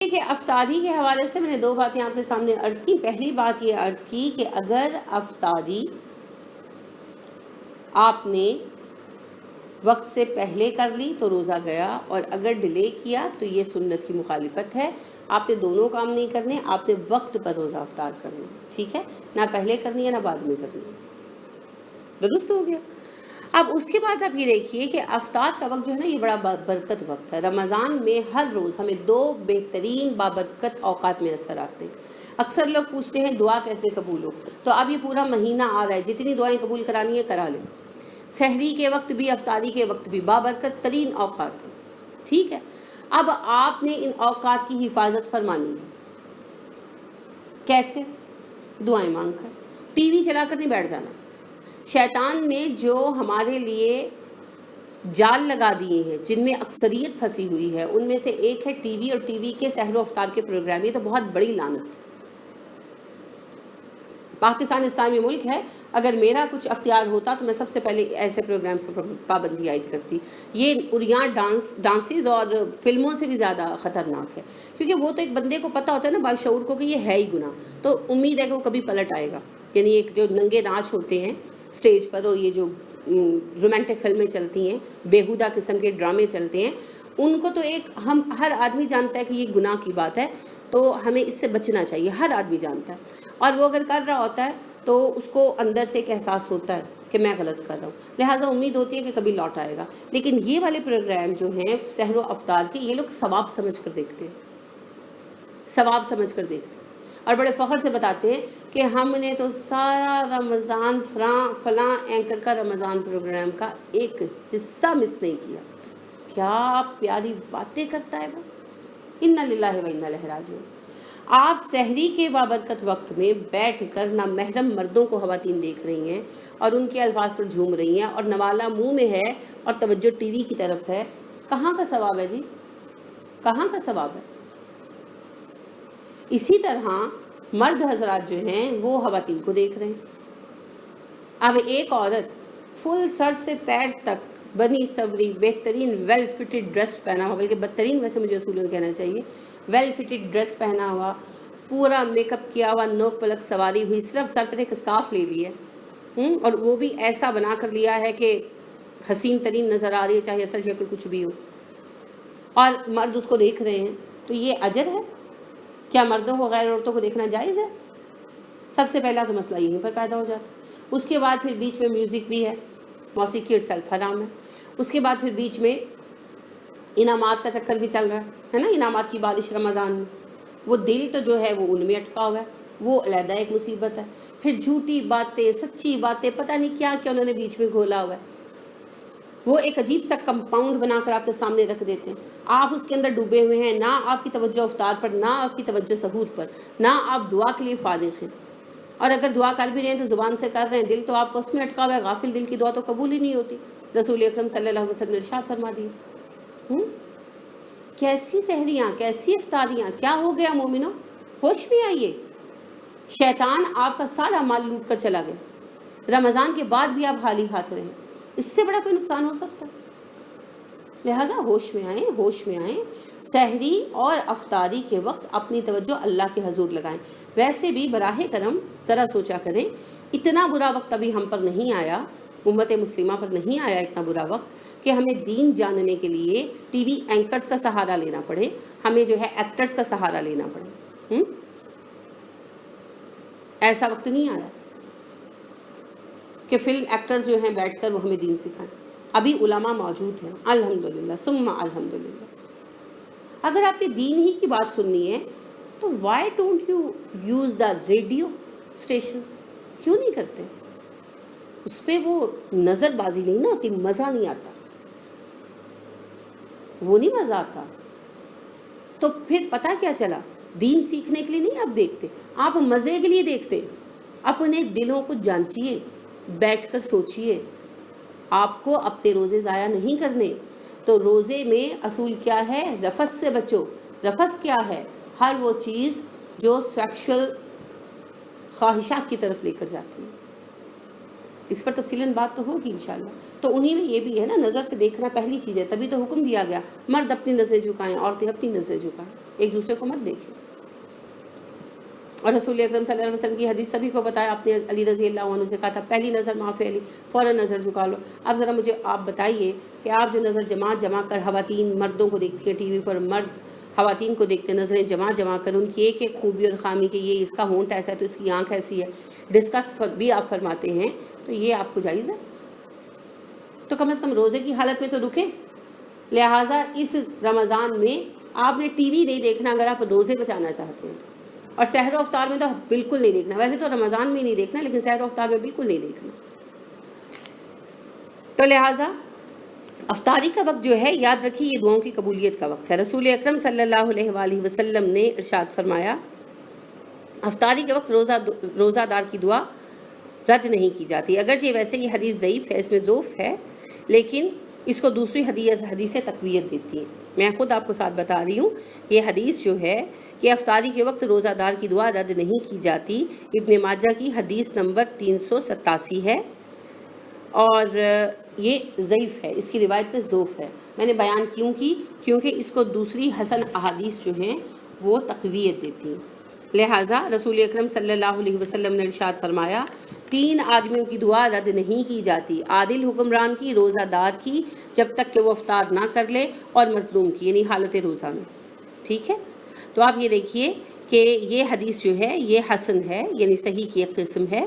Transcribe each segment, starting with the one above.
کہ افطاری کے حوالے سے میں نے دو باتیں آپ کے سامنے عرض کی. پہلی بات یہ عرض کی کہ اگر افطاری آپ نے وقت سے پہلے کر لی تو روزہ گیا، اور اگر ڈیلے کیا تو یہ سنت کی مخالفت ہے. آپ نے دونوں کام نہیں کرنے، آپ نے وقت پر روزہ افطار کرنا. ٹھیک ہے، نہ پہلے کرنی ہے نہ بعد میں کرنی ہے. درست ہو گیا. اب اس کے بعد آپ یہ دیکھیے کہ افطار کا وقت جو ہے نا، یہ بڑا برکت وقت ہے. رمضان میں ہر روز ہمیں دو بہترین بابرکت اوقات میں اثر آتے ہیں. اکثر لوگ پوچھتے ہیں دعا کیسے قبول ہو، تو اب یہ پورا مہینہ آ رہا ہے، جتنی دعائیں قبول کرانی ہے کرا لیں. سحری کے وقت بھی، افطاری کے وقت بھی بابرکت ترین اوقات ہیں. ٹھیک ہے، اب آپ نے ان اوقات کی حفاظت فرمانی ہے. کیسے؟ دعائیں مانگ کر. ٹی وی چلا کر نہیں بیٹھ جانا. شیطان نے جو ہمارے لیے جال لگا دیے ہیں، جن میں اکثریت پھنسی ہوئی ہے، ان میں سے ایک ہے ٹی وی، اور ٹی وی کے سحر و افطار کے پروگرام. یہ تو بہت بڑی لعنت ہے. پاکستان اسلامی ملک ہے، اگر میرا کچھ اختیار ہوتا تو میں سب سے پہلے ایسے پروگرامز پر پابندی عائد کرتی. یہ عریاں ڈانسز اور فلموں سے بھی زیادہ خطرناک ہے، کیونکہ وہ تو ایک بندے کو پتہ ہوتا ہے نا باشعور کو کہ یہ ہے ہی گناہ، تو امید ہے کہ وہ کبھی پلٹ آئے گا. یعنی ایک جو ننگے ناچ ہوتے ہیں اسٹیج پر، اور یہ جو رومانٹک فلمیں چلتی ہیں، بیہودہ قسم کے ڈرامے چلتے ہیں، ان کو تو ایک ہر آدمی جانتا ہے کہ یہ گناہ کی بات ہے، تو ہمیں اس سے بچنا چاہیے. ہر آدمی جانتا ہے، اور وہ اگر کر رہا ہوتا ہے تو اس کو اندر سے ایک احساس ہوتا ہے کہ میں غلط کر رہا ہوں، لہٰذا امید ہوتی ہے کہ کبھی لوٹ آئے گا. لیکن یہ والے پروگرام جو ہیں سحر و افطار کے، یہ لوگ ثواب سمجھ کر دیکھتے ہیں، ثواب سمجھ کر دیکھتے ہیں، اور بڑے فخر سے بتاتے ہیں کہ ہم نے تو سارا رمضان فلاں اینکر کا رمضان پروگرام کا ایک حصہ مس نہیں کیا. کیا پیاری باتیں کرتا ہے وہ. انا للہ و انا الیہ راجعون. آپ سحری کے بابرکت وقت میں بیٹھ کر نامحرم مردوں کو خواتین دیکھ رہی ہیں اور ان کے الفاظ پر جھوم رہی ہیں، اور نوالا منہ میں ہے اور توجہ ٹی وی کی طرف ہے. کہاں کا ثواب ہے جی؟ کہاں کا ثواب ہے؟ اسی طرح مرد حضرات جو ہیں وہ خواتین کو دیکھ رہے ہیں. اب ایک عورت فل سر سے پیر تک بنی سوری بہترین ویل فٹڈ ڈریس پہنا ہوا، بلکہ بدترین ویسے مجھے اصولاً کہنا چاہیے، ویل فٹڈ ڈریس پہنا ہوا، پورا میک اپ کیا ہوا، نوک پلک سواری ہوئی، صرف سر پر ایک اسکارف لے لی ہے، اور وہ بھی ایسا بنا کر لیا ہے کہ حسین ترین نظر آ رہی ہے، چاہے اصل شکل کچھ بھی ہو، اور مرد اس کو دیکھ رہے ہیں. تو یہ اجر ہے. کیا مردوں کو غیر عورتوں کو دیکھنا جائز ہے؟ سب سے پہلا تو مسئلہ یہیں پر پیدا ہو جاتا ہے. اس کے بعد پھر بیچ میں میوزک بھی ہے، موسیقی اور سیلف حرام ہے. اس کے بعد پھر بیچ میں انعامات کا چکر بھی چل رہا ہے نا، انعامات کی بارش رمضان میں. وہ دل تو جو ہے وہ ان میں اٹکا ہوا ہے، وہ علیحدہ ایک مصیبت ہے. پھر جھوٹی باتیں، سچی باتیں، پتہ نہیں کیا کیا انہوں نے بیچ میں گھولا ہوا ہے. وہ ایک عجیب سا کمپاؤنڈ بنا کر آپ کے سامنے رکھ دیتے ہیں، آپ اس کے اندر ڈوبے ہوئے ہیں، نہ آپ کی توجہ افطار پر، نہ آپ کی توجہ سحور پر، نہ آپ دعا کے لیے فارغ ہیں. اور اگر دعا کر بھی رہے ہیں تو زبان سے کر رہے ہیں، دل تو آپ کو اس میں اٹکا ہوا ہے. غافل دل کی دعا تو قبول ہی نہیں ہوتی. رسول اکرم صلی اللہ علیہ وسلم نے ارشاد فرما دیا. کیسی سحریاں، کیسی افطاریاں. کیا ہو گیا مومنوں؟ ہوش میں آئیے. شیطان آپ کا سارا مال لوٹ کر چلا گیا، رمضان کے بعد بھی آپ خالی ہاتھ رہے. اس سے بڑا کوئی نقصان ہو سکتا ہے؟ لہٰذا ہوش میں آئیں، ہوش میں آئیں. سحری اور افطاری کے وقت اپنی توجہ اللہ کے حضور لگائیں. ویسے بھی براہ کرم ذرا سوچا کریں، اتنا برا وقت ابھی ہم پر نہیں آیا، امت مسلمہ پر نہیں آیا اتنا برا وقت کہ ہمیں دین جاننے کے لیے ٹی وی اینکرز کا سہارا لینا پڑے، ہمیں جو ہے ایکٹرز کا سہارا لینا پڑے. ایسا وقت نہیں آیا کہ فلم ایکٹرز جو ہیں بیٹھ کر وہ ہمیں دین سکھائیں. ابھی علماء موجود ہیں الحمدللہ ثم الحمدللہ. اگر آپ نے دین ہی کی بات سننی ہے تو why don't you use the radio stations? کیوں نہیں کرتے؟ اس پہ وہ نظر بازی نہیں نا ہوتی، مزہ نہیں آتا، وہ نہیں مزہ آتا. تو پھر پتہ کیا چلا؟ دین سیکھنے کے لیے نہیں آپ دیکھتے، آپ مزے کے لیے دیکھتے. اپنے دلوں کو جانچیے، بیٹھ کر سوچیے. آپ کو اپنے روزے ضائع نہیں کرنے. تو روزے میں اصول کیا ہے؟ رفث سے بچو. رفث کیا ہے؟ ہر وہ چیز جو سیکشل خواہشات کی طرف لے کر جاتی ہے. اس پر تفصیلاً بات تو ہوگی انشاءاللہ. تو انہی میں یہ بھی ہے نا، نظر سے دیکھنا پہلی چیز ہے، تبھی تو حکم دیا گیا مرد اپنی نظریں جھکائیں، عورتیں اپنی نظریں جھکائیں، ایک دوسرے کو مت دیکھیں. اور رسول اکرم صلی اللہ علیہ وسلم کی حدیث سبھی کو بتایا، آپ نے علی رضی اللہ عنہ سے کہا تھا پہلی نظر معاف علی، فوراً نظر جھکا لو. اب ذرا مجھے آپ بتائیے کہ آپ جو نظر جما کر خواتین مردوں کو دیکھتی ہیں ٹی وی پر، مرد خواتین کو دیکھتے ہیں نظریں جما کر ان کی ایک ایک خوبی اور خامی کہ یہ اس کا ہونٹ ایسا ہے تو اس کی آنکھ ایسی ہے، ڈسکس بھی آپ فرماتے ہیں، تو یہ آپ کو جائز ہے؟ تو کم از کم روزے کی حالت میں تو رکیں. لہٰذا اس رمضان میں آپ نے ٹی وی نہیں دیکھنا اگر آپ روزے بچانا چاہتے ہیں، اور سحر و افطار میں تو بالکل نہیں دیکھنا. ویسے تو رمضان میں نہیں دیکھنا، لیکن سحر و افطار میں بالکل نہیں دیکھنا. تو لہٰذا افطاری کا وقت جو ہے یاد رکھیے یہ دعاؤں کی قبولیت کا وقت ہے. رسول اکرم صلی اللہ علیہ وآلہ وسلم نے ارشاد فرمایا افطاری کے وقت روزہ دار کی دعا رد نہیں کی جاتی. اگرچہ ویسے یہ حدیث ضعیف ہے، اس میں ضعف ہے، لیکن اس کو دوسری حدیثیں تقویت دیتی ہیں. میں خود آپ کو ساتھ بتا رہی ہوں، یہ حدیث جو ہے کہ افطاری کے وقت روزہ دار کی دعا رد نہیں کی جاتی، ابن ماجہ کی حدیث نمبر 387 ہے، اور یہ ضعیف ہے، اس کی روایت میں ضعف ہے. میں نے بیان کیوں کی؟ کیونکہ اس کو دوسری حسن احادیث جو ہیں وہ تقویت دیتی ہیں. لہٰذا رسول اکرم صلی اللہ علیہ وسلم نے ارشاد فرمایا 3 آدمیوں کی دعا رد نہیں کی جاتی، عادل حکمران کی، روزہ دار کی جب تک کہ وہ افطار نہ کر لے، اور مظلوم کی یعنی حالت روزہ میں. ٹھیک ہے، تو آپ یہ دیکھیے کہ یہ حدیث جو ہے یہ حسن ہے، یعنی صحیح کی ایک قسم ہے،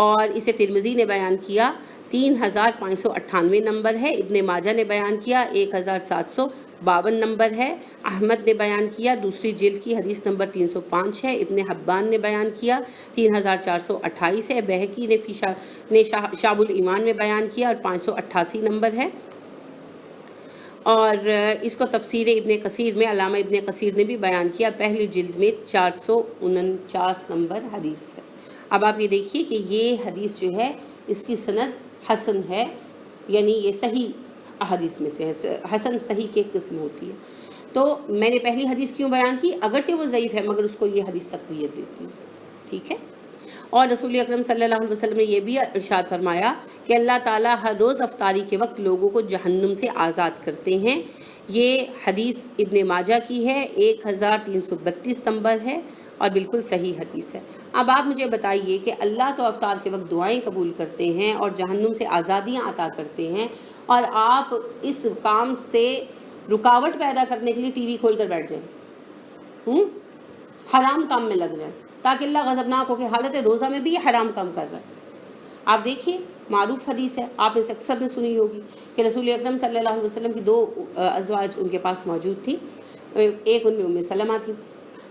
اور اسے ترمذی نے بیان کیا 3598 نمبر ہے، ابن ماجہ نے بیان کیا 1752 نمبر ہے، احمد نے بیان کیا دوسری جلد کی حدیث نمبر 305 ہے، ابن حبان نے بیان کیا 3428 ہے، بہقی نے شعب الایمان میں بیان کیا اور 588 نمبر ہے. اور اس کو تفسیر ابن کثیر میں علامہ ابن کثیر نے بھی بیان کیا، پہلی جلد میں 449 نمبر حدیث ہے. اب آپ یہ دیکھیے کہ یہ حدیث جو ہے اس کی سند حسن ہے، یعنی یہ صحیح احادیث میں سے ہے، حسن صحیح کی ایک قسم ہوتی ہے. تو میں نے پہلی حدیث کیوں بیان کی؟ اگرچہ وہ ضعیف ہے مگر اس کو یہ حدیث تقویت دیتی ہے. ٹھیک ہے، اور رسول اکرم صلی اللہ علیہ وسلم نے یہ بھی ارشاد فرمایا کہ اللہ تعالیٰ ہر روز افطاری کے وقت لوگوں کو جہنم سے آزاد کرتے ہیں. یہ حدیث ابن ماجہ کی ہے، 1332 نمبر ہے، اور بالکل صحیح حدیث ہے. اب آپ مجھے بتائیے کہ اللہ تو افطار کے وقت دعائیں قبول کرتے ہیں اور جہنم سے آزادیاں عطا کرتے ہیں، اور آپ اس کام سے رکاوٹ پیدا کرنے کے لیے ٹی وی کھول کر بیٹھ جائیں، حرام کام میں لگ جائیں تاکہ اللہ غضبناک ہو کہ حالت روزہ میں بھی یہ حرام کام کر رہا ہے. آپ دیکھیے معروف حدیث ہے، آپ اس اکثر نے سنی ہوگی کہ رسول اکرم صلی اللہ علیہ وسلم کی 2 ازواج ان کے پاس موجود تھیں، ایک ان میں ام سلمہ تھی.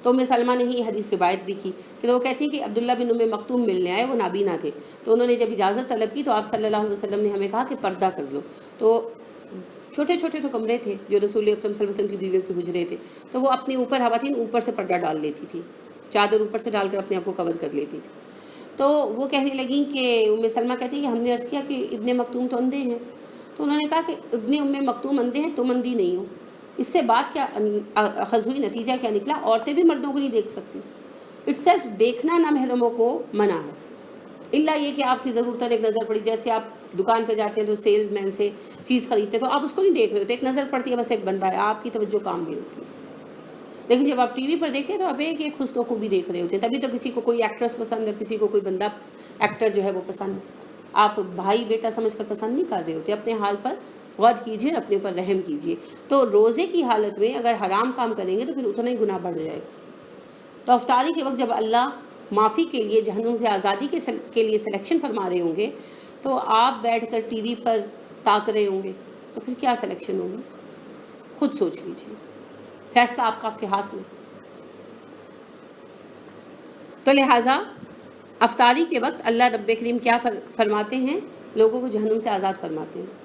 تو ام سلمہ نے ہی یہ حدیث روایت بھی کی کہ وہ کہتی کہ عبداللہ بن ام مکتوم ملنے آئے، وہ نابینا تھے. تو انہوں نے جب اجازت طلب کی تو آپ صلی اللہ علیہ وسلم نے ہمیں کہا کہ پردہ کر لو. تو چھوٹے چھوٹے تو کمرے تھے جو رسول اکرم صلی اللہ علیہ وسلم کی بیویوں کے حجرے تھے، تو وہ اپنے اوپر خواتین اوپر سے پردہ ڈال لیتی تھی، چادر اوپر سے ڈال کر اپنے آپ کو کور کر لیتی تھی. تو وہ کہنے لگیں کہ ام سلمہ کہتی کہ ہم نے عرض کیا کہ ابن مکتوم تو اندھے ہیں. تو انہوں نے کہا کہ ابن ام مکتوم اندھے ہیں، تم اندھی نہیں ہو. اس سے بات کیا اخذ ہوئی، نتیجہ کیا نکلا؟ عورتیں بھی مردوں کو نہیں دیکھ سکتی. اٹس سیلف دیکھنا نامحرموں کو منع ہے، الا یہ کہ آپ کی ضرورت ایک نظر پڑی، جیسے آپ دکان پہ جاتے ہیں تو سیلز مین سے چیز خریدتے ہیں تو آپ اس کو نہیں دیکھ رہے ہوتے، ایک نظر پڑتی ہے بس ایک بندہ ہے، آپ کی توجہ کام بھی ہوتی ہے. لیکن جب آپ ٹی وی پر دیکھتے ہیں تو آپ ایک ایک حسن و خوبی دیکھ رہے ہوتے ہیں. تبھی تو کسی کو کوئی ایکٹریس پسند ہے، کسی کو کوئی بندہ ایکٹر جو ہے وہ پسند ہے. آپ بھائی بیٹا سمجھ کر پسند نہیں کر رہے ہوتے. اپنے حال پر غور کیجیے، اپنے پر رحم کیجیے. تو روزے کی حالت میں اگر حرام کام کریں گے تو پھر اتنا ہی گناہ بڑھ جائے گا. تو افطاری کے وقت جب اللہ معافی کے لیے، جہنم سے آزادی کے لیے سلیکشن فرما رہے ہوں گے تو آپ بیٹھ کر ٹی وی پر تاک رہے ہوں گے، تو پھر کیا سلیکشن ہوگی؟ خود سوچ لیجیے، فیصلہ آپ کا آپ کے ہاتھ میں. تو لہٰذا افطاری کے وقت اللہ رب کریم کیا فرماتے ہیں؟ لوگوں کو جہنم سے آزاد فرماتے ہیں.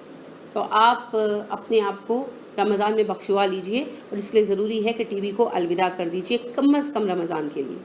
تو آپ اپنے آپ کو رمضان میں بخشوا لیجئے، اور اس لیے ضروری ہے کہ ٹی وی کو الوداع کر دیجئے کم از کم رمضان کے لیے.